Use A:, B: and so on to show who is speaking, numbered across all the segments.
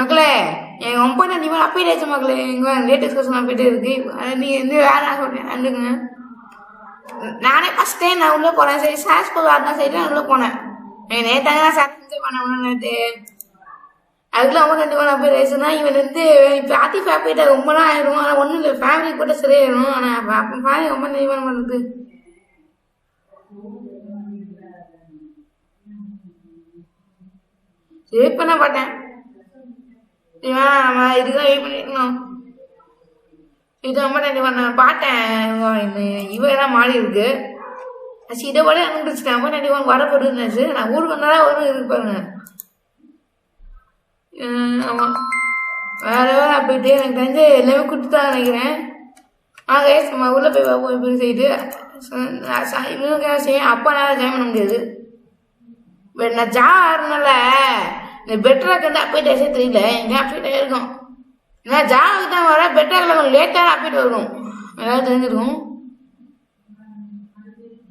A: மக்களே எங்க ஒம்பது நீ அப்பிட்டு ஆச்சு மக்களே எங்க லேட்டஸ்ட் கொஸ்டின் அப்பிட்டு இருக்கு நீ வந்து வேற சொல்லுங்க நானே ஃபர்ஸ்ட் டைம் நான் உள்ள போனேன் சரி சார் ஸ்கூல் வரதான் சரி நான் உள்ள போனேன் நேத்தாங்க நான் சார் என்ஜாய் பண்ண நேற்று அதுக்குள்ள அவங்க 2 பேரும் அப்படி ரேசுனா இவன் வந்து இப்போ ஆத்தி ஃபேப்ரிட்ட ரொம்ப நாள் ஆயிடும் ஆனால் ஒன்றும் இல்லை ஃபேப்ரிக் போட்டால் சரியாயிடும் ஆனால் அப்போ பாரு ரொம்ப நிர்வாகம் பண்ணுறது வெயிட் பண்ண மாட்டேன் நம்ம இதுதான் வெயிட் பண்ணிருக்கணும் இது ரொம்ப நான் பார்த்தேன் இவெல்லாம் மாறி இருக்கு இதை விட அனுப்பிச்சிட்டேன் ரொம்ப 21 வரப்போடுச்சு நான் ஊருக்கு வந்தாலும் வரும் இருக்கு பாருங்க ஆமாம் வேற வேறு போயிட்டு எனக்கு தெரிஞ்சு எல்லாமே கொடுத்துதான் நினைக்கிறேன் நம்ம உள்ளே போய் பார்ப்போம் இப்படி செய்து செய்யும் அப்பா நேரம் ஜாயின் பண்ண முடியாது நான் ஜாவாருனால இந்த பெட்டராக வந்து அப்டேட் ஆச்சே தெரியல எங்கே அப்டேட் ஆகிருக்கும் ஏன்னா ஜாவுக்கு தான் வர பெட்டராக கொஞ்சம் லேட்டாக அப்டேட் வரும் ஏதாவது தெரிஞ்சிருக்கும்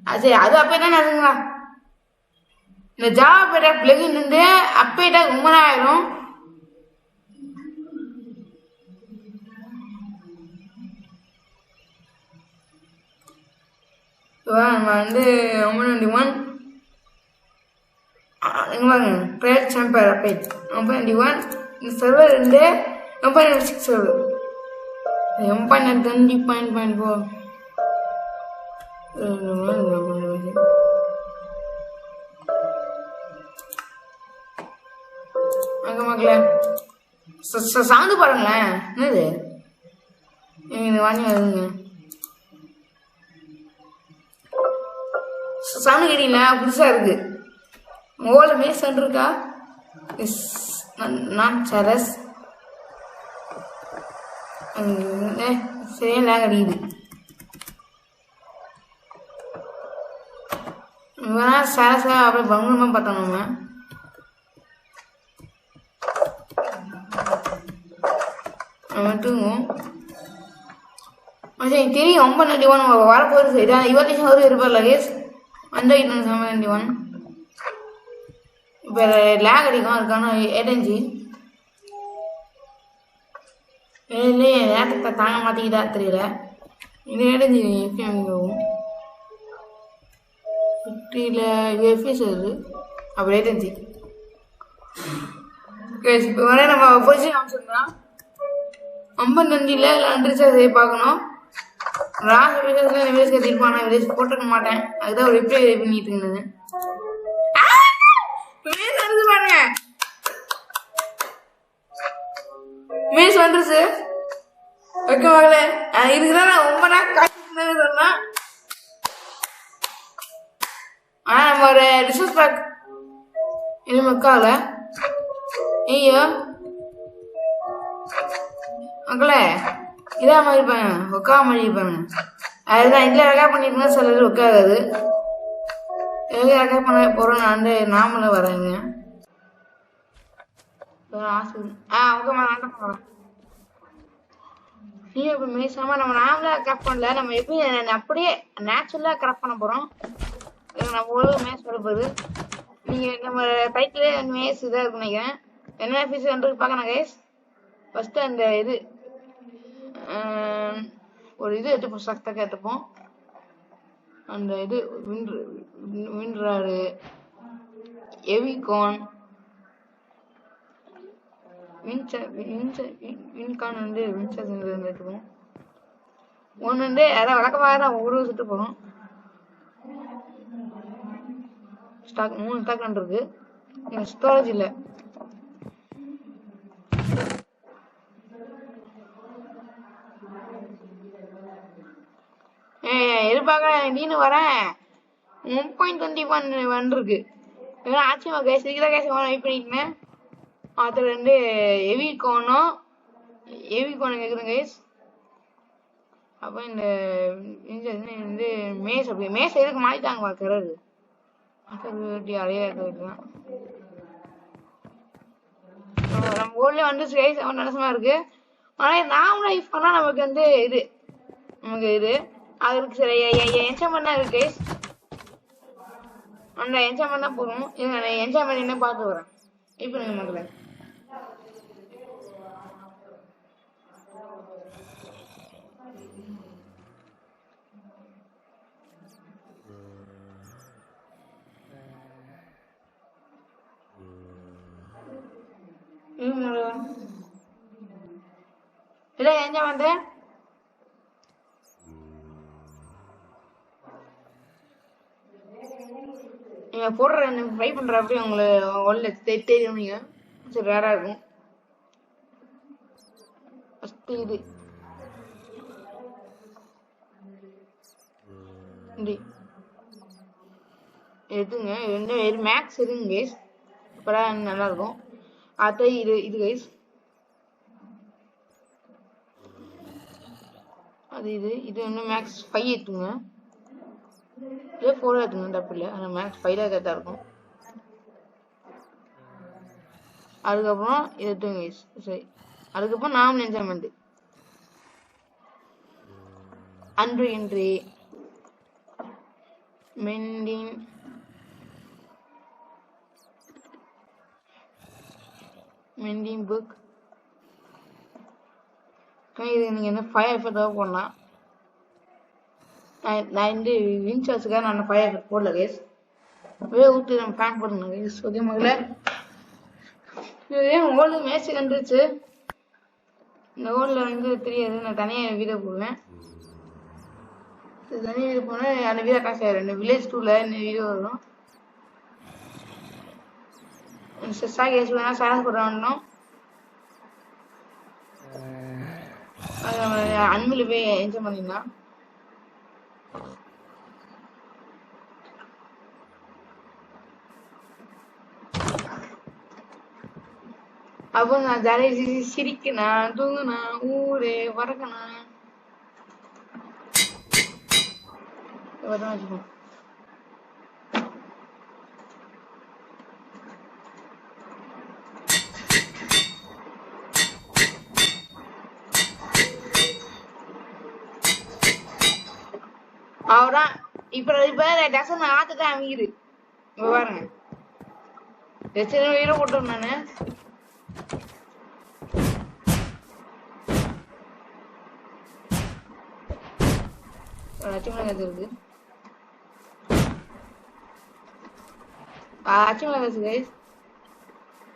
A: அது சரி அது அப்போ தான் நடக்குங்களா இந்த ஜாவா பெட்டா பிளகின் வந்து அப்டேட்டாக ரொம்ப நாள் ஆயிரும் நம்ம வந்து 21 ட்ரேட் சாம்பியர் அப்டேட் 21 இந்த சர்வர் இருந்து 6 சர்வர் 20.4 அங்கே மக்களே சவுண்டு பாருங்களேன் என்னது இது வாங்கி வருதுங்க சவுண்டு கேட்டீங்களா புதுசாக இருக்கு உங்களோட மேசன் இருக்கா நான் சரஸ் சரியா லேக் அடிக்குது வேணா சரஸா அப்படி பங்குமா பார்த்தோம் நம்ம தூங்குவோம் சரி தெரியும் 991 வரப்போகுது சரி இவர்லேயும் ஒரு இருப்பார் லகேஷ் அந்த 91 இப்போ லேக் அடிக்கும் அதுக்கான 8 இல்லையே நேரத்தை தாங்க மாற்றிக்கிட்டா தெரியல இது 8 எஃப்எம் போகும் 50ல் இது எஃப்எஸ் வருது அப்படி 8 இப்போ வர நம்ம பொசிஷன் ஆப்ஷன் 52ல் ரீசார்ஜ் செய்ய பார்க்கணும் விலேஜ் கத்திருப்பான் நான் விலேஜ் போட்டுக்க மாட்டேன் அதுதான் ஒரு ரிப்ளை பண்ணிட்டு இருந்தது பாருங்க மேஸ் வந்துருச்சு ஓகே மகளே இதுக்குதான் நான் ரொம்ப நாள் காய்ச்சி சொன்னா நம்ம ஒரு ரிசோர்ஸ் பேக் இது மக்கால ஐயோ மக்களே இதா மாதிரி இருப்பாங்க ஒக்கா மாதிரி இருப்பாங்க அதுதான் இதில் ரெக்கார்ட் பண்ணிருக்கேன் சிலது ஒக்காகாது எதுவும் ரெக்கார்ட் பண்ண போகிறோம் நான் வந்து நாமளும் வரேங்க ஓகே நீ இப்போ மேசாமல் நம்ம நாமளாக கிராஃப்ட் பண்ணல நம்ம எப்படி அப்படியே நேச்சுரலாக கிராஃப்ட் பண்ண போகிறோம் நம்ம ஒரு மேட்ச் வரப்போகுது நீங்கள் நம்ம டைட்டிலே மேட்ச் இதாக இருக்குன்னு நினைக்கிறேன் என்ன ஃபீஸ் பார்க்கணும் கைஸ் ஃபஸ்ட்டு அந்த இது ஒரு இது எடுத்துப்போம் சக்தக்காக எடுத்துப்போம் அந்த இது விண்ட்ராடு எவிகான் வின்கான் வந்து வின்சஸ் எடுத்துப்போம் ஒன்று வந்து அதான் வழக்கமாக தான் ஒரு சுட்டு போகிறோம் ஸ்டாக் 3 ஸ்டாக் இருக்கு எனக்கு ஸ்டோரேஜ் இல்லை எதிர்பார்க்க நீனு வரேன் 1.21 இருக்கு இதெல்லாம் ஆச்சரியமா கேஸ் இதுக்குதான் கேஸ் வெயிட் பண்ணிட்டேன் அதில் வந்து எவிகானும் கேட்குறேன் கேஸ் அப்போ இந்த வந்து மேஸ் அப்படி மேஸ் எதுக்கு மாறிட்டாங்க பார்க்கறது அதையே வைக்கலாம் நம்ம ஊர்லேயே வந்து ஸ்டேஜ் நிலசமா இருக்கு ஆனால் நாம லைஃப் பண்ணால் நமக்கு வந்து இது அதுக்கு சரி என்ஜாய்மெண்ட் தான் இருக்கு அந்த என்ஜாய்மெண்ட் தான் போகும் என்ஜாய்மெண்ட் என்ன பார்த்து வரேன் இப்போ நீங்கள் மக்களே இல்லை எங்க வந்து நீங்கள் போடுற ஃப்ரை பண்ணுற அப்படி உங்களுக்கு உள்ள தெரியும் நீங்கள் சரி ரேராக இருக்கும். ஃபஸ்ட்டு இது எதுங்க இது மேக்ஸ் இருக்குங்க கைஸ், அப்புறம் நல்லாயிருக்கும். அது இது கைஸ், அது இது வந்து மேக்ஸ் 5 ஏற்றுங்க, இதே 4 ஏற்றுங்க தப்பு இல்லை, ஆனால் மேக்ஸ் 5 கரெக்டாக இருக்கும். அதுக்கப்புறம் இது எடுத்துங்க கைஸ். சரி, அதுக்கப்புறம் நார்மல் என்ஜாய்மெண்ட் அன்று என்று மெண்டிங் புக் இது நீங்கள் என்ன 5 எஃபெக்ட் போடலாம். நான் இந்த வின்சார்ஸுக்காக நான் 5 எஃபெக்ட் போடல கேஸ், வே ஊற்றி நம்ம பேன் போடுங்க கேஸ். ஓகே மகளே, ஏன் ஓல்டு மேட்ச் கண்டுச்சு, இந்த ஓல்டில் வந்து தெரியாது, நான் தனியாக வீடியோ போடுவேன். தனியாக வீடியோ போனால் அந்த வீடியோ காசு ஆயிடும். இந்த வில்லேஜ் 2ல் இந்த வீடியோ வரும். கேஸ் வேணா சேலஞ்ச் போட வேணும், அது நம்ம அன்மில் போய் என்ஜாய் பண்ணிடலாம். அப்போ நான் ஜாலியாக சிரிக்கணும், தூங்கணும், ஊரே வரக்கணும் வச்சுக்கோங்க. அவதான் இப்ப டசன் ஆத்துதான் அமைக்குது பாருங்க, உயிரை போட்டோம் நானு. அச்சுமலகாசு இருக்கு, அச்சுமலகாசு கைஸ்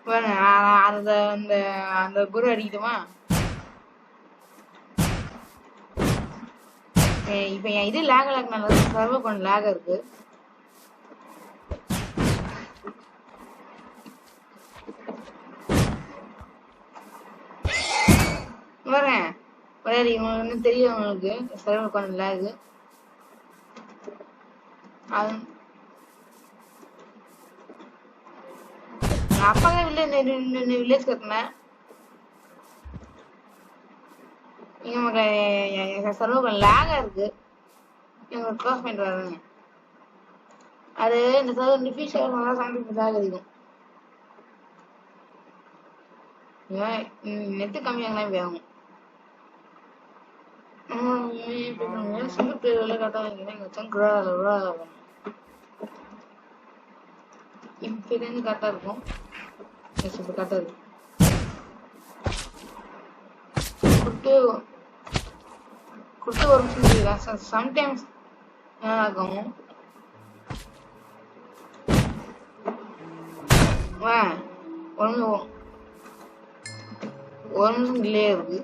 A: பாருங்க. அந்த குரு அடிக்குதுமா. இப்ப என் இது லேக் நல்லா சர்வர் கொஞ்சம் லேக் இருக்கு. வரேன் உங்களுக்கு தெரியும், உங்களுக்கு சர்வர் கொஞ்சம் லேக். அது அப்பா வில்லேஜ் கட்டினேன், சர்வர் கொஞ்சம் லேகா இருக்கு, எங்களுக்கு க்ளோஸ் பண்ணிட்டு வராங்க. அது இந்த சர்வர் ஃபியூச்சர் நல்லா 70% அதிகம். நெட்டு கம்மியாகலாம் போய் ஆகும். சிங்கிள் பிளேயர்ல கரெக்டா எங்க சங்குரா இப்ப இருந்து கரெக்டா இருக்கும். இப்ப கரெக்டா இருக்கு. குடுத்து ஒரு நிமிஷம் சம்டைம்ஸ் ஆகும். ஒரு நிமிஷம் டிலே இருக்கு.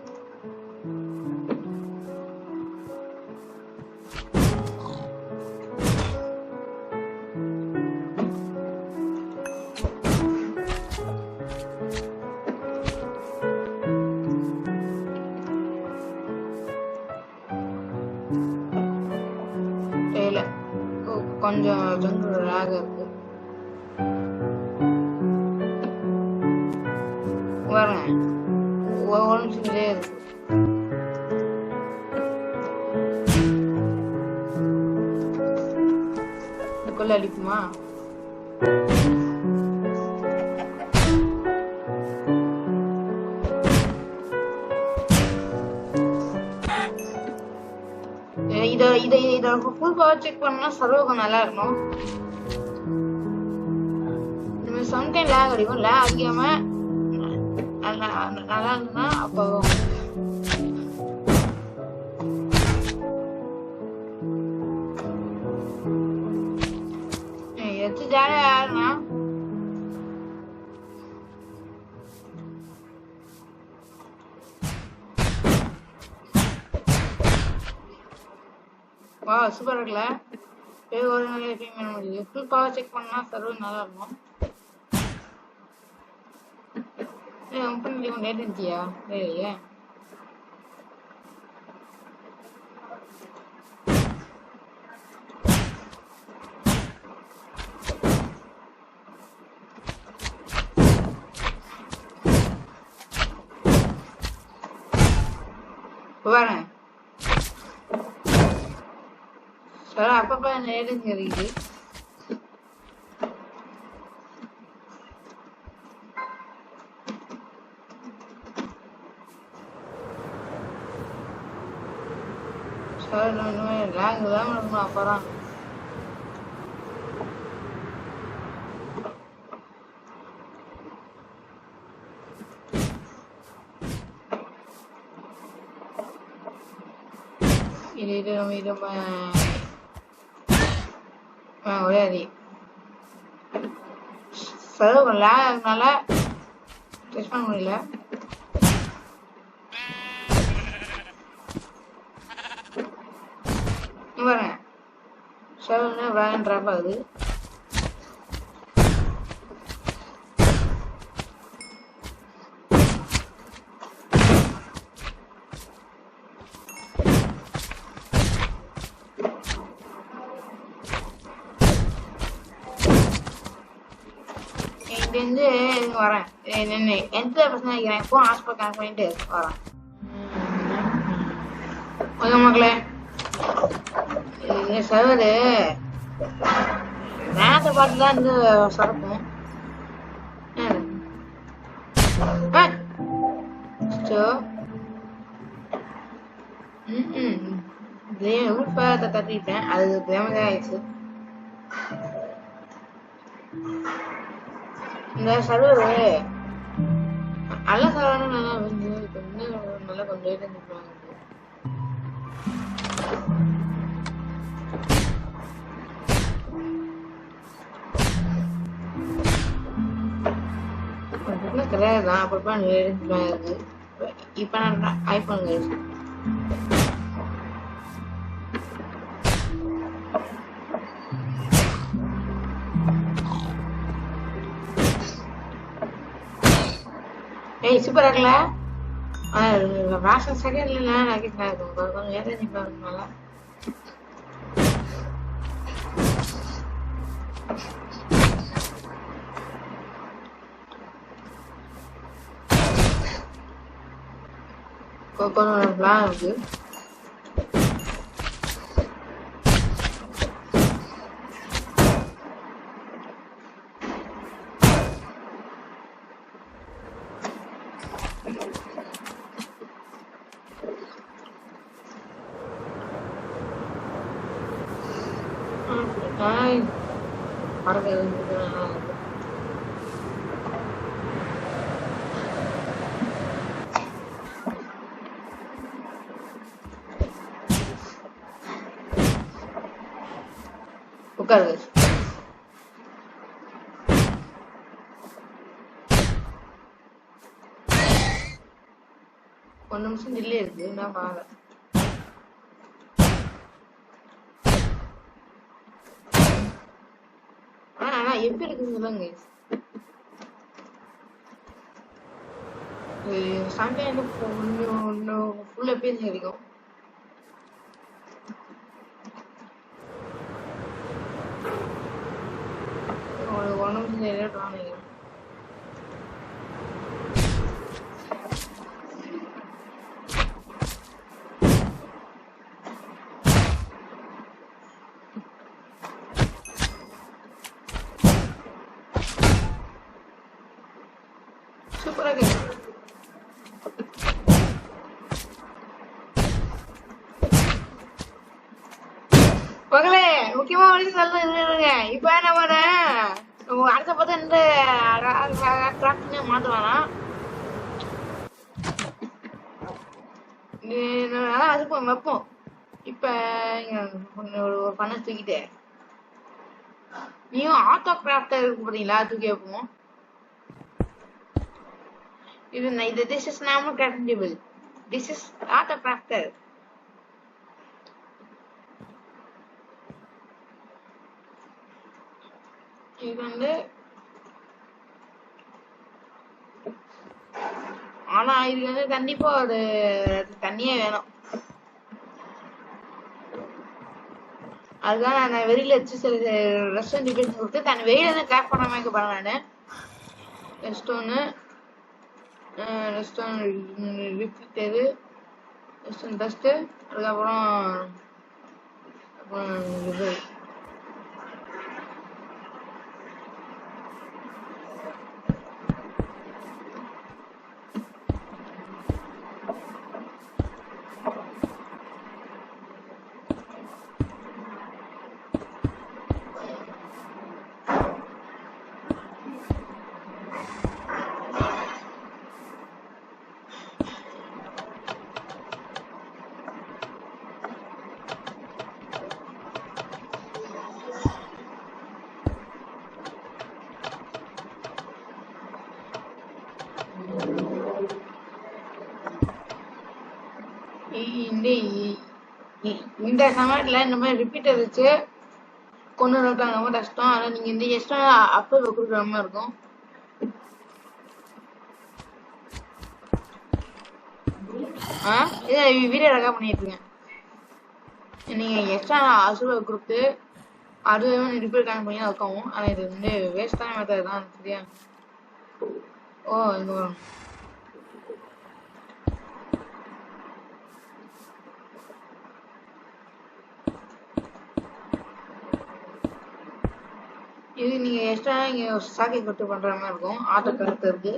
A: கொஞ்சம் ஜங்கல் லாக் இருக்கு பாருங்க, ஒரு நிமிஷத்துலயே இருக்கு. இதுக்குள்ள அடிக்குமா? இதை ஃபுல் பவர் செக் பண்ணா சர்வர் நல்லா இருக்கும். சம்டைம் லேக் அடிக்கும், லேக் அடிக்காம நல்லா இருந்ததுன்னா அப்போ ஜாலியா ஆடுனா வா சூப்பர் இருக்குல்ல. ஒரு நாள் க்ளீன் பண்ண முடியுது. ஃபுல் பவர் செக் பண்ணா சர்வர் நல்லா இருக்கும். கம்பெனி டேட் இருந்துச்சியா இல்லையே. வரேன் சார். அப்பப்போ நேரம் தெரியுது. சார் இன்னும் லேங் தான் இருக்கணும். அப்போதான் இது ஒரே அடி சர்வர் லேங் ஆகுதுனால டெஸ்ட் பண்ண முடியல. வரேன் சர்வர் வேகன் ட்ராப் ஆகுது. இங்கேருந்து வரேன். எந்த பிரச்சனை வைக்கிறேன். ஃபோன் ஹாஸ்பிட்டல் கனெக்ட் பண்ணிட்டு வரேன். ஓகே மக்களே, இது சர்வரு நேரத்தை பார்த்து தான் வந்து சரக்கும். தட்டிட்டேன். அது டேமேஜ் ஆயிடுச்சு. இந்த சர்வர் நல்ல சர்வர் நல்லா வந்து நல்லா கொஞ்சம் ரேட் இருந்துருப்பாங்க. கிடையாது தான் அப்பப்போ இருக்கு. இப்போ நான் ஐஃபோன் சூப்பரா இருக்குல்ல. ராஷன் செகண்ட்ல கொஞ்சம் ஏதாச்சும் கொஞ்சம் பிளான் இருக்கு. உட்காரு. ஒரு நிமிஷம் டிலே இருக்கு. நான் பாருங்க. ஆனா எப்படி இருக்குன்னு சொல்லுங்க. சண்டே ஃபுல்லா பேசி கிடைக்கும். ஒரு நிமிஷம் நினைக்கிறேன். சூப்பரா இருக்கு. மகளே முக்கியமா சொல்லுங்க. இப்ப என்ன பண்ணேன், அடுத்த பார்த்தா இந்த மாத்துவானா அதுக்கு வைப்போம். இப்ப ஒரு பண்ண தூக்கிட்டு நீயும் ஆட்டோ கிராஃப்டர் இருக்கு பாத்தீங்களா, தூக்கி வைப்போம். இது this is normal crafting table. This is auto crafter. இது வந்து ஆனா இது வந்து கண்டிப்பா ஒரு தண்ணியே வேணும். அதுதான் நான் வெளியில வச்சு சில ரெஸ்டாரண்ட் டிஃபென்ஸ் கொடுத்து தன் வெளியில இருந்து கிராஃப்ட் பண்ண மாதிரி பண்ணேன் நான். ரெஸ்டாரண்ட் ரிப்பீட்டரு, ரெஸ்டாரண்ட் டஸ்ட்டு, அதுக்கப்புறம் இது இந்த சமயத்துல இந்த மாதிரி ரிப்பீட்டர் வச்சு கொண்டு வரட்டாங்க ரொம்ப கஷ்டம். ஆனா நீங்க இந்த எக்ஸ்ட்ரா அப்போ கொடுக்குற மாதிரி இருக்கும். வீடியோ ரெக்கார்ட் பண்ணிட்டு இருக்கேன். நீங்க எக்ஸ்ட்ரா அசுர கொடுத்து அதுவே ரிப்பீட் கனெக்ட் பண்ணி வைக்கவும். ஆனா இது வந்து வேஸ்டான மெத்தட் தான். சரியா? ஓ இங்க வரும். இது நீங்க எக்ஸ்ட்ரா இங்க சாக்கெட் கட்டு பண்ற மாதிரி இருக்கும். ஆட்டோ கருத்து இருக்கு.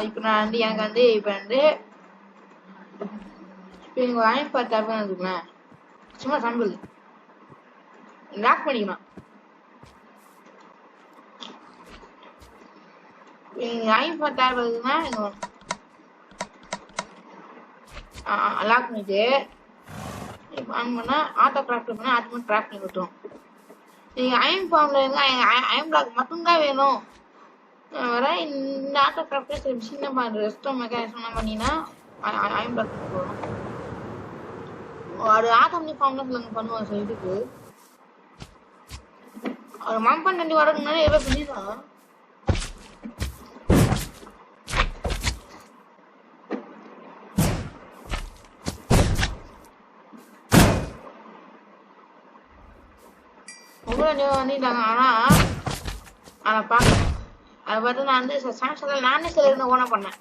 A: இப்ப நான் வந்து எனக்கு வந்து இப்ப எனக்கு ஒரு ஐம்பது டேப் இருக்குங்களேன். சும்மா சாம்பிள் லாக் பண்ணிக்கலாம். ஐம்பது டேப் இருக்குன்னா லாக் பண்ணிட்டு இப்போ ஆன் பண்ணா ஆட்டோ கிராஃப்ட் பண்ணா ஆட்டோமேட்டிக் கிராஃப்ட் பண்ணி கொடுத்துரும். நீங்க ஐம் ஃபார்ம்ல இருந்தா ஐம் பிளாக் மட்டும்தான் வேணும் வர இந்த ஆட்டோ கிராஃப்டே சரி சின்ன ரெஸ்டோ மெக்கானிசம் பண்ணினா ஐம் பிளாக் போடும். அது ஆட்டோமேட்டிக் ஃபார்ம்ல சொல்லுங்க பண்ணுவோம். சார் இதுக்கு ஒரு மம்பன் தண்ணி வரதுனால எவ்வளோ பண்ணிதான் வந்துட்டாங்க. ஆனா பாக்க அதை பார்த்து நான் வந்து சாம்சங் நானே சில ஓனா பண்ணேன்.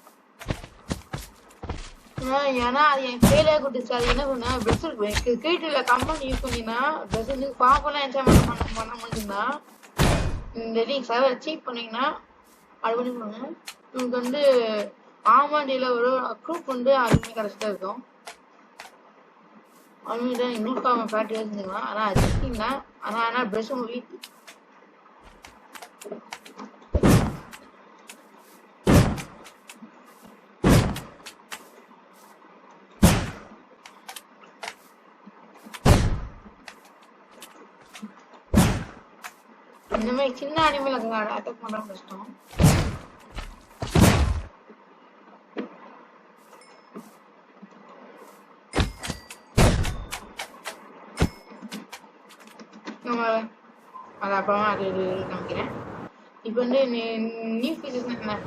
A: ஏன்னா அது என் ஃபெயிலே கொடுத்துச்சு. அது என்ன பண்ண ட்ரெஸ் இருக்கு கிரியேட்டிவ்ல கம்பெனி யூஸ் பண்ணினா ட்ரெஸ் வந்து பாப்பெல்லாம் என்ஜாய் பண்ண முடியும்னா இந்த நீங்க சர்வர் சீப் பண்ணீங்கன்னா அது பண்ணி பண்ணுங்க. உங்களுக்கு வந்து ஆமாண்டியில ஒரு க்ரூப் வந்து அதுவுமே கரெக்டாக இருக்கும். அதுமாதிரி இன்னொரு ஃபேக்ட்ரி வச்சுக்கலாம். ஆனால் அது வச்சிங்கன்னா ஆனால் ப்ரெஷ் உங்க வீட்டு இந்த மாதிரி சின்ன அனிமல் அட்டாக் பண்ற கஷ்டம். அது அப்புறமா அது காமிக்கிறேன். இப்போ வந்து நியூ ஃபீச்சர்ஸ் என்ன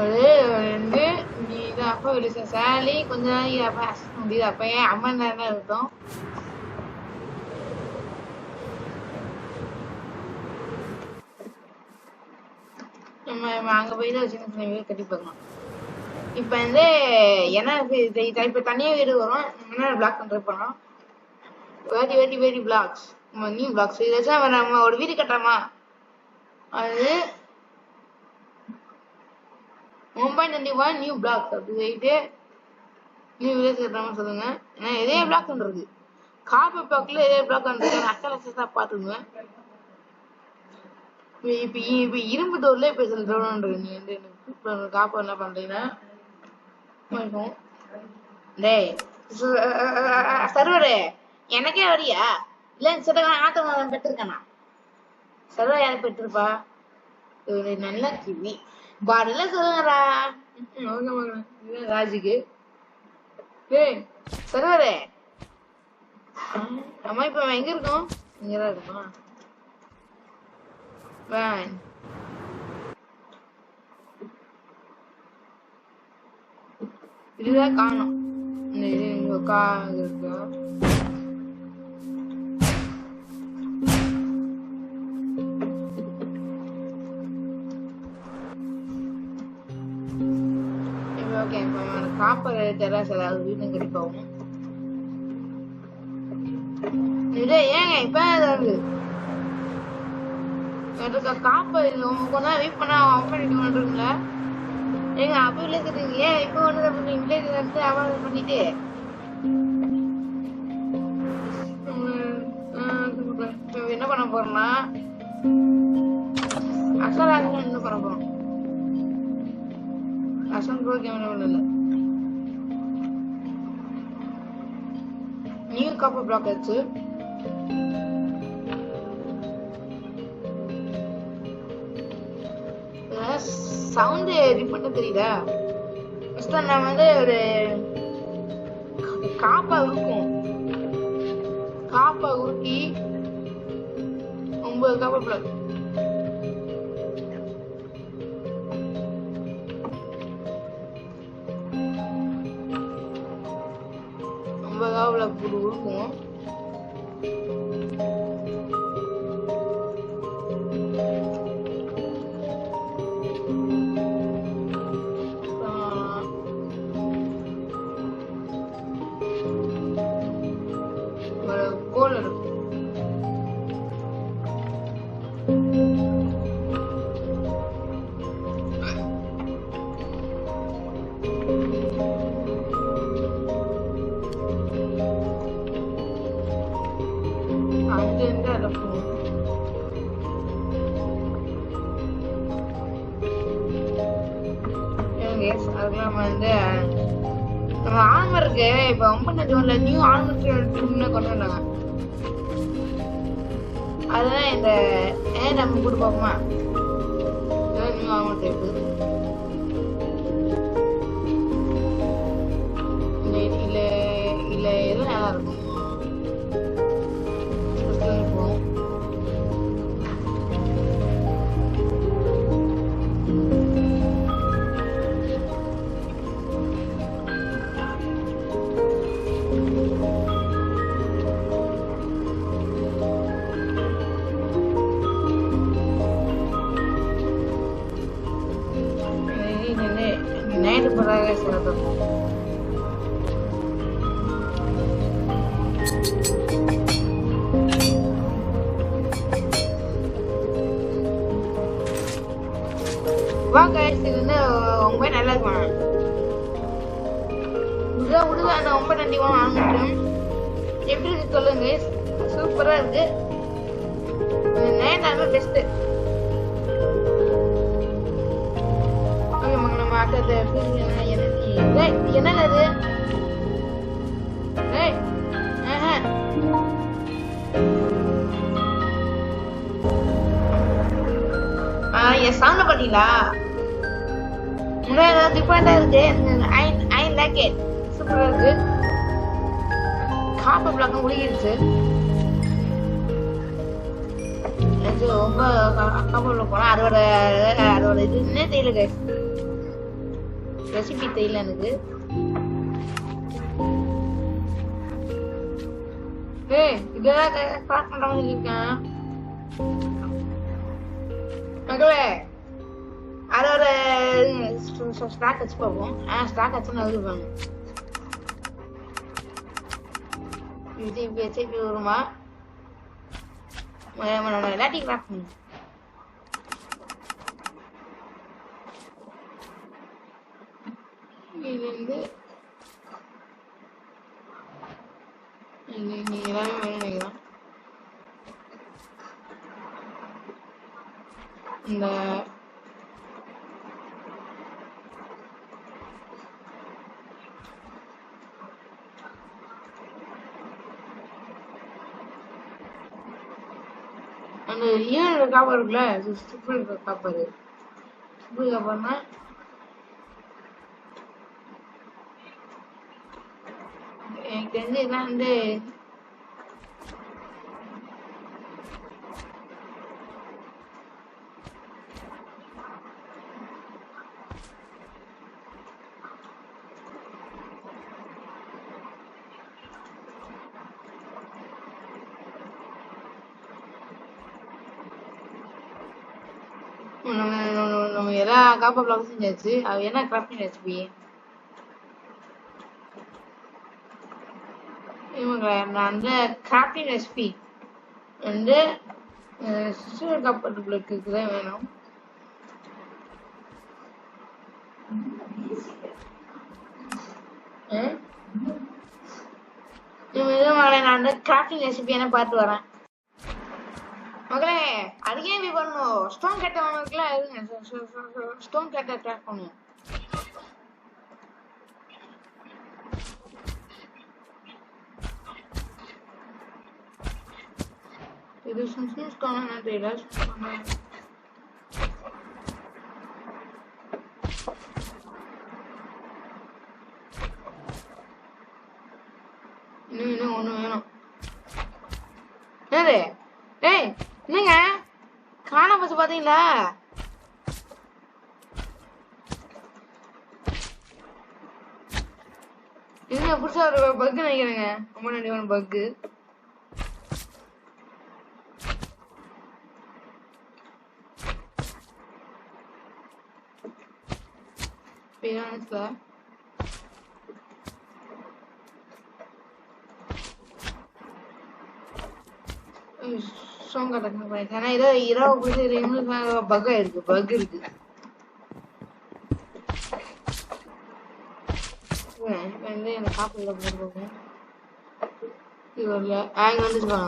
A: ஒரு வந்து இது அப்போ ஒரு சேலரி கொஞ்ச நாளைக்கு அப்போ அசஸ் முடியுது. அப்போ ஏன் 50,000 தான் இருக்கும். நம்ம அங்கே போய் தான் சின்ன சின்ன வீடு கட்டி பார்க்கலாம். இப்போ வந்து என்ன இப்போ தனியாக வீடு வரும். என்ன பிளாக் பண்ணுறது போனோம் வெரி பிளாக்ஸ் நியூ பிளாக்ஸ் இதாச்சும் நம்ம ஒரு வீடு கட்டுறோமா அது 1.21 நியூ பிளாக்ஸ் அப்படி போயிட்டு நியூ வில்லேஜ் கட்டுறோமா சொல்லுங்க. ஏன்னா இதே பிளாக் பண்ணுறது காப்பர் பிளாக்ல இதே பிளாக் பண்ணுறது அக்கலசஸ் தான் பார்த்துக்குவேன். இப்போ இரும்பு தோல்ல இப்போ சில தோணுன்றது நீ வந்து காப்பர் என்ன பண்றீங்கன்னா டேய் சர்வரு எனக்கே வரியா இல்ல சில ஆட்டம் பெற்றிருக்கானா சர்வர் யாரை பெற்றிருப்பா நல்ல கிவி பதில சொல்லுங்கடா. ராஜுக்கு ஏய் சர்வரே அம்மா இப்ப எங்க இருக்கோம்? இங்கதான் இருக்குமா? இதுதான் காணும். இங்க இருக்கா? ஓகே காப்பர் டெராஸ் ஏதாவது வீடு கட்டி போகும். ஏங்க இப்ப ஏதாவது காப்பர் கொஞ்ச நேரம் வெயிட் பண்ணா ஆஃப் பண்ணிட்டு வந்துருங்களா? ஏங்க அப்ப வில்லேஜ் ஏன் இப்ப வந்து வில்லேஜ் வந்து அவன் பண்ணிட்டு என்ன பண்ண போறோம்னா அசலாக என்ன பண்ண போறோம்? அசல் கேமரா இல்ல நியூ காப்பர் பிளாக் ஆச்சு. சவுண்ட் ரிப்போர்ட் தெரியுதா? நம்ம வந்து ஒரு காப்பா இருக்கும், காப்பா உருக்கி 9 காப்பர் பிளாக். உருக்கும் கோல் இருக்கும். ஆர்மர் இருக்கு இப்ப 59 நியூ ஆர்மர் கொண்டு வந்தாங்க. அதுதான் இந்த நம்ம கூட பார்ப்போமா நியூ ஆர்மர் டைப். இல்ல இல்ல எது நல்லா இருக்கும். ரொம்ப நல்லா இருக்கும். ரொம்ப நன்றி வாங்கிட்டோம். எப்படி இருக்கு சொல்லுங்க. சூப்பரா இருக்கு. Night best. நம்ம அடுத்த என்னது என் சவுண்ட பாத்தீங்களா? டிஃபரெண்டா இருக்கு. I like it. சூப்பரா இருக்கு. காப்பர் பிளாக் முடிஞ்சிருச்சு. ரொம்ப காப்பர் போனா அதோட இது என்ன தெரியல, ரெசிபி தெரியல எனக்கு. இதெல்லாம் கிராக் பண்ற மாதிரி இருக்கேன் மக்களே. அதோட ஸ்டாக் வச்சு பார்ப்போம். ஸ்டாக் வச்சு நல்லா இருப்பாங்க. இது வருமா எல்லாத்தையும் கிராக் பண்ணும். இது வந்து எல்லாமே வேணும் நினைக்கிறேன். இந்த அந்த ஏன் காப்பர் இருக்குல்ல, காப்பர் இதுக்கப்புறமா எனக்கு தெரிஞ்சு இதெல்லாம் வந்து நம்ம எல்லா காப்பா பிளாக் செஞ்சாச்சு. அது என்ன கிராஃப்டிங் ரெசிபி? நான் வந்து கிராஃப்டிங் ரெசிபி வந்து சிஸ்டர் காப்பர் பிளாக்கு தான் வேணும். நான் வந்து கிராஃப்டிங் ரெசிபி என்ன பார்த்து வரேன் மகளே. அதுக்கே இப்படி பண்ணணும். ஸ்டோன் கேட்டவனுக்குலாம் இருங்க, ஸ்டோன் கேட்ட ட்ராக் பண்ணுவோம். இது ஸ்டோன் என்ன தெரியல. இன்னும் ஒண்ணு வேணும். என்னது? ஏய் என்னங்க காணாம போச்சு பாத்தீங்களா? இது புதுசா ஒரு பக் நினைக்கிறேங்க. 91 பக்கு. ஏன்னா ஏதோ இரவு பக் இருக்கு, பக் இருக்கு. வந்து எனக்கு காப்பில போட்டுருக்கோம். இது வரல. இங்க வந்துச்சுக்கா.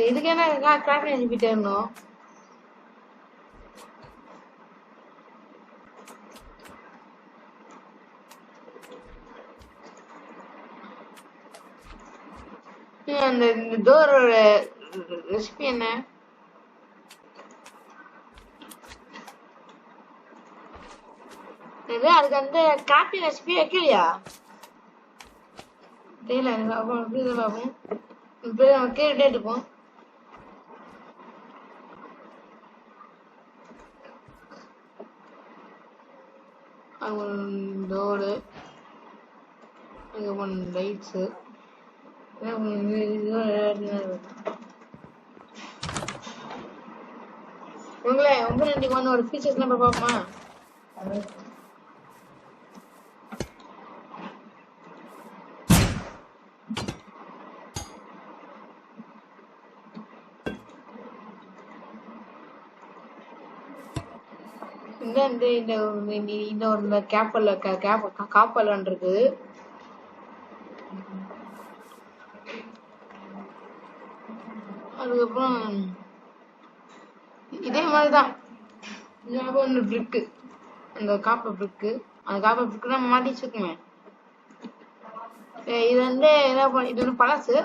A: இதுக்கு என்ன கிராஃப்ட் அனுப்பிட்டே இருந்தோம். அந்த டோரோட ரெசிபி என்ன? அதுக்கு வந்து கிராஃப்ட் ரெசிபி வைக்கலையா தெரியல. பார்ப்போம். இப்ப நம்ம கேட்டுட்டே இருப்போம். டோரு லைட்ஸு உங்களே 991 ஒரு ஃபீச்சர்ஸ் நம்ம பார்ப்போமா? இந்த ஒரு காப்பல் இருக்கு. அதுக்கப்புறம் இதே மாதிரிதான் ஒன்று பிரிக்கு, அந்த காப்பர் பிரிக்கு. அந்த காப்பர் பிரிக்கு நம்ம மாட்டி வச்சுக்குமே. இது வந்து என்ன பண்ண, இது வந்து பழசு.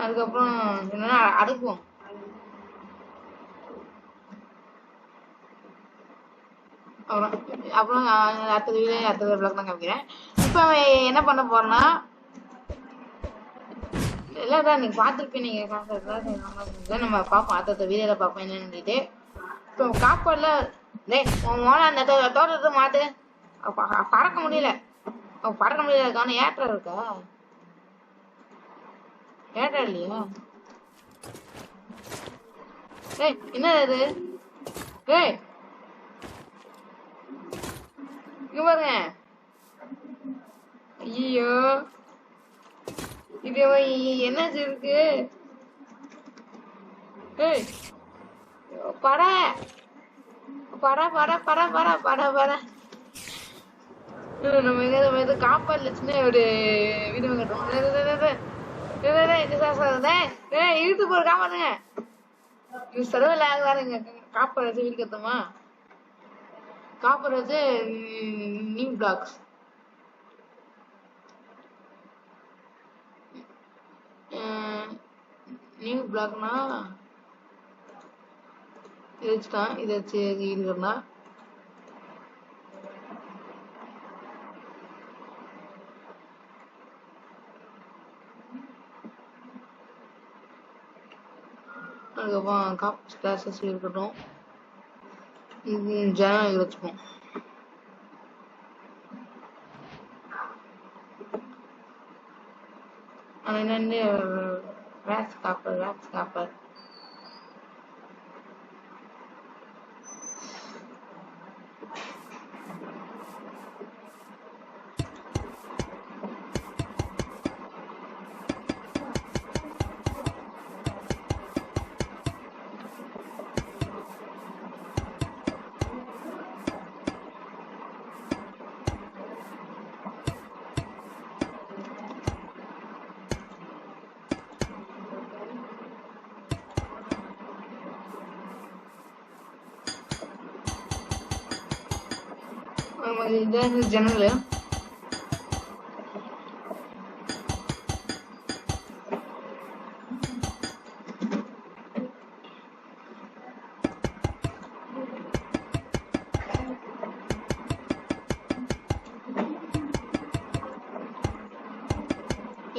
A: அதுக்கப்புறம் என்னன்னா அடுக்குவோம். அப்புறம் அடுத்த பிளாக் தான் காமிக்கிறேன். இப்ப என்ன பண்ண போறேன்னா, இல்லதான் நீங்க பாத்துருப்பீங்க. நீங்க நம்ம பார்ப்போம், அடுத்த வீடியோல பார்ப்போம் என்னன்னு. இப்போ காப்பர்ல அந்த தோட்டத்தை மாத்து. பறக்க முடியல, பறக்க முடியல. காரணம் ஏற்றம் இருக்கா? ஏற்றம் இல்லையா? என்ன இது? இங்க பாருங்க. ஐயோ இது என்ன இருக்கு? பட பட பட பட பட பட பட நம்ம எங்க காப்பாடுல சின்ன ஒரு வீடு கட்டுறோம். இழுத்து போற காப்பாடுங்க. இது செலவில் ஆகுதானுங்க. காப்பாடு வச்சு வீடு கட்டுமா? காப்பாடு வச்சு நியூ பிளாக்ஸ் நியூ பிளாக்னா இதை வச்சுட்டான். இதை வச்சு வீடு கட்டினா அதுக்கப்புறம் காப்பு கிளாஸஸ் இருக்கட்டும். ஜனநாயகம் வச்சுப்போம். ஆனால் என்னென்னு வேக்ஸ் காப்பர் இதான் ஜன்னல்.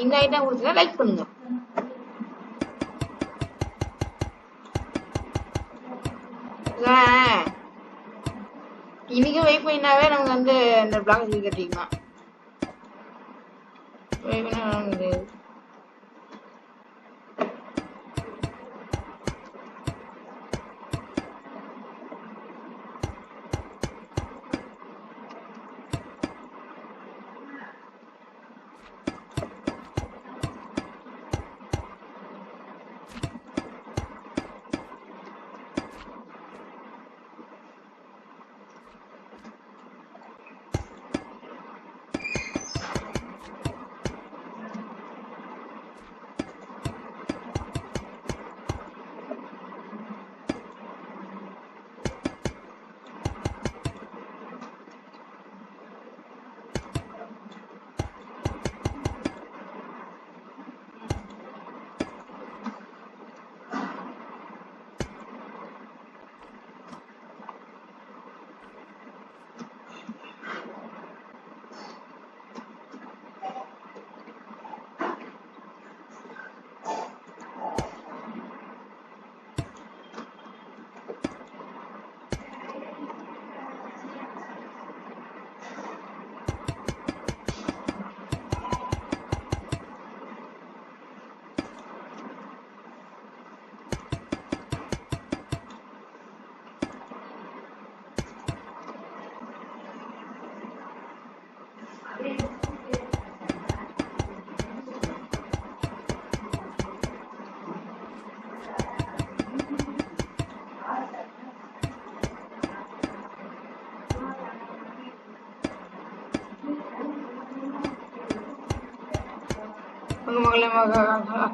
A: இந்த ஐட்டம் கொடுத்தா லைக் பண்ணுங்க. இன்னைக்கு வெயிட் பண்ணினாவே நமக்கு வந்து அந்த பிளாக் கட்டிக்கலாம். வெயிட் பண்ண முடியாது.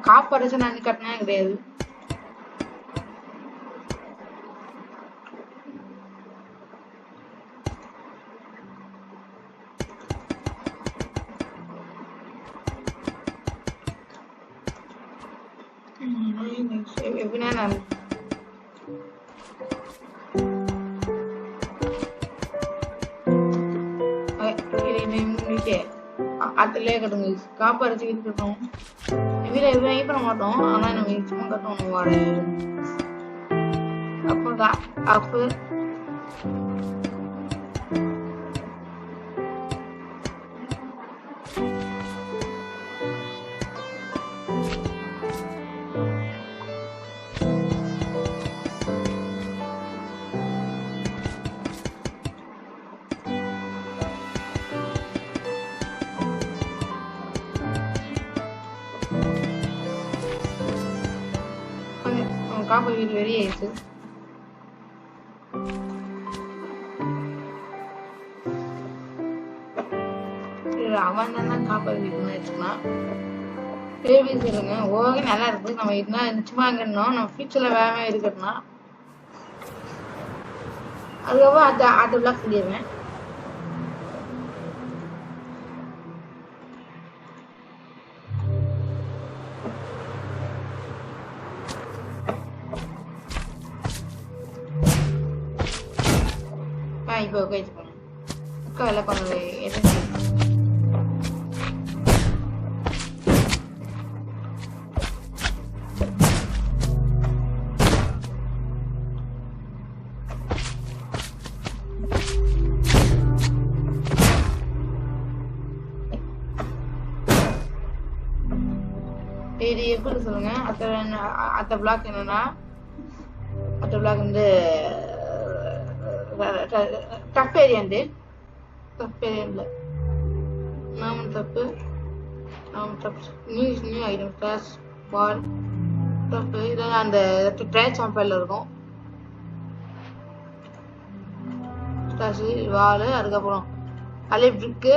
A: காப்பாடு நான் கட்டினா கிடையாது. எப்படின்னா நான் அதுல கட்டுங்க. காப்பாடு இருக்கட்டும். வீட வெயிட் பண்ண மாட்டோம். ஆனா நம்ம சும்மா கட்டணும். அப்போ காப்பா வீடு வெளியே ஆயிடுச்சு. அவன் தான் காப்பர் வீட்டுன்னு வச்சுக்கலாம். பேபி சொல்லுங்க ஓகே நல்லா இருக்கு. நம்ம இருந்தா நிச்சயமா இருக்கணும். நம்ம ஃபியூச்சர்ல வேற இருக்கணும்னா அதுக்கப்புறம் அதை பிளாக் சொல்லிடுவேன். இப்போ வச்சுக்கோங்க எல்லாம் கொஞ்சம் இது எப்படி சொல்லுங்க. அத்த பிளாக் என்னன்னா அத்த பிளாக் வந்து டஃப் ஏரியாண்டு நாம தப்பு நியூ ஐட்டம் கிளாஸ் பால் தப்பு இதெல்லாம் அந்த ட்ரேட் சாம்பிள் இருக்கும். வால் அதுக்கப்புறம் அலிப்ரிக்கு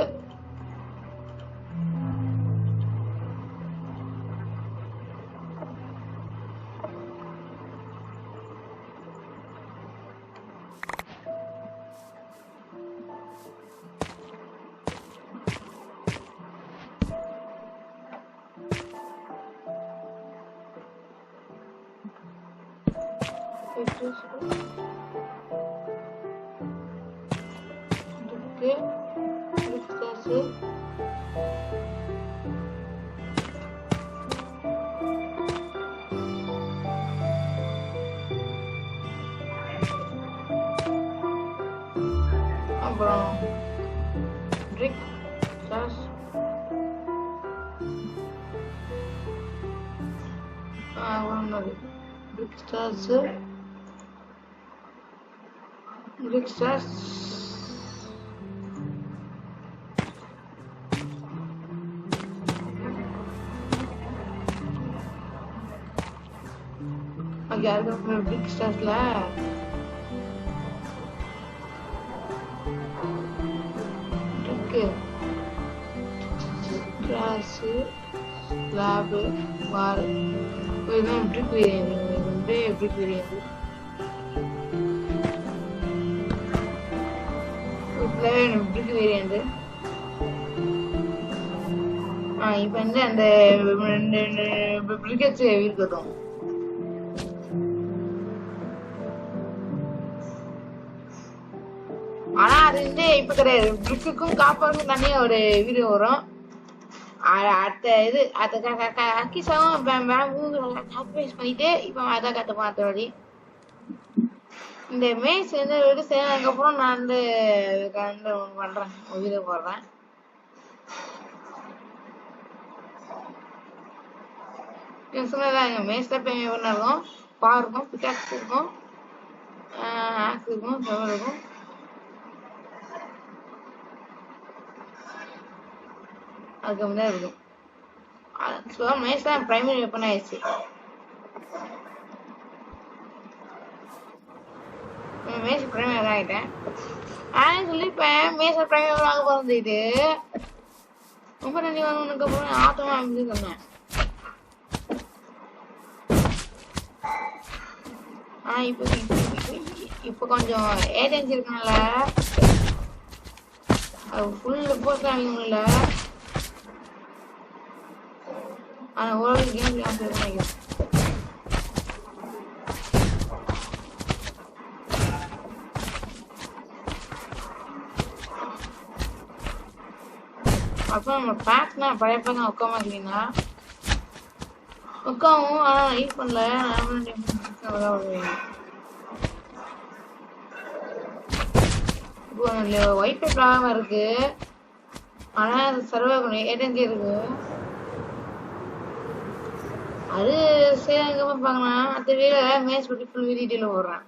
A: அப்புறம் trick sauce trick sauce okay அதுக்கப்புறம் ட்ரிக் சாஸ்ல கிளாஸ் லேப் வார் இதுதான் trick variant. Trick variant trick variant இப்போ வந்து அந்த பிரிகேட்ஸ் இருக்கட்டும். ஆனா அது வந்து இப்ப கிடையாது. பிரிக்குக்கும் காப்பருக்கும் தனியா ஒரு வீடியோ வரும். அடுத்த இது அக்கிசாவும் காப்பரைஸ் பண்ணிட்டு இப்ப அதான் கத்துப்போம். அடுத்த வழி இந்த மேட்ச் வந்து விட சேர்ந்ததுக்கு அப்புறம் நான் வந்து பண்றேன் வீடியோ போடுறேன். சொன்னதான் எங்க மேட்ச் தான் இருக்கும். பவர் இருக்கும், பிகாக்ஸ் இருக்கும், ஆக்ஸ் இருக்கும், செவல் இருக்கும். அதுக்கு தான் இருக்கும். ஸோ மேட்ச் தான் பிரைமரி வெப்பன் ஆயிடுச்சு. மேட்ச் பிரைமரி ஆகிட்டேன். ஆனால் சொல்லி இப்போ மேட்ச் பிரைமரி ஆக போகிறது ரொம்ப நன்றி வாங்கினதுக்கு அப்புறம் ஆட்டமா அப்படின்னு சொன்னேன். ஆனா இப்போ கொஞ்சம் ஏஜென்சி இருக்கனால ஃபுல் போஸ்ட் ஆகிங்கள. ஆனா ஓரளவு கேம் நினைக்கிறேன். அப்புறம் நம்ம பேக்னா பழைய பேக் உட்காம இல்லைங்களா உட்காவும். ஆனா யூஸ் பண்ணல. ஒய்ஃபை ப்ராப்ளம் இருக்கு. ஆனா சர்வர் ஏஜென்சி இருக்கு. அது சரி அதுக்கப்புறம் பார்க்கலாம். அடுத்த வீடியோ மேட்ச் பற்றி ஃபுல் டீட்டெயில் போடுறேன்.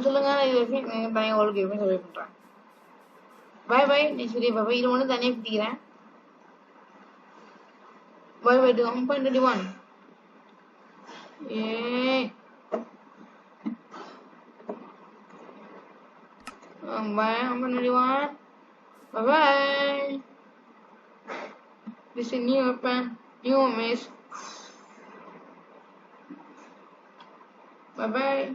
A: சொல்லுங்க. இது தனியாக உங்களுக்கு எப்படி சர்வே பண்றேன். Bye bye. Next video bye. இது ஒன்று தனியாக பிடிக்கிறேன். பாய் பாய். 1.21 ஏ Bye everyone. Bye bye. This is new pen. New miss. Bye bye.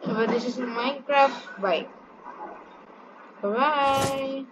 A: But this is Minecraft. Bye. Bye bye.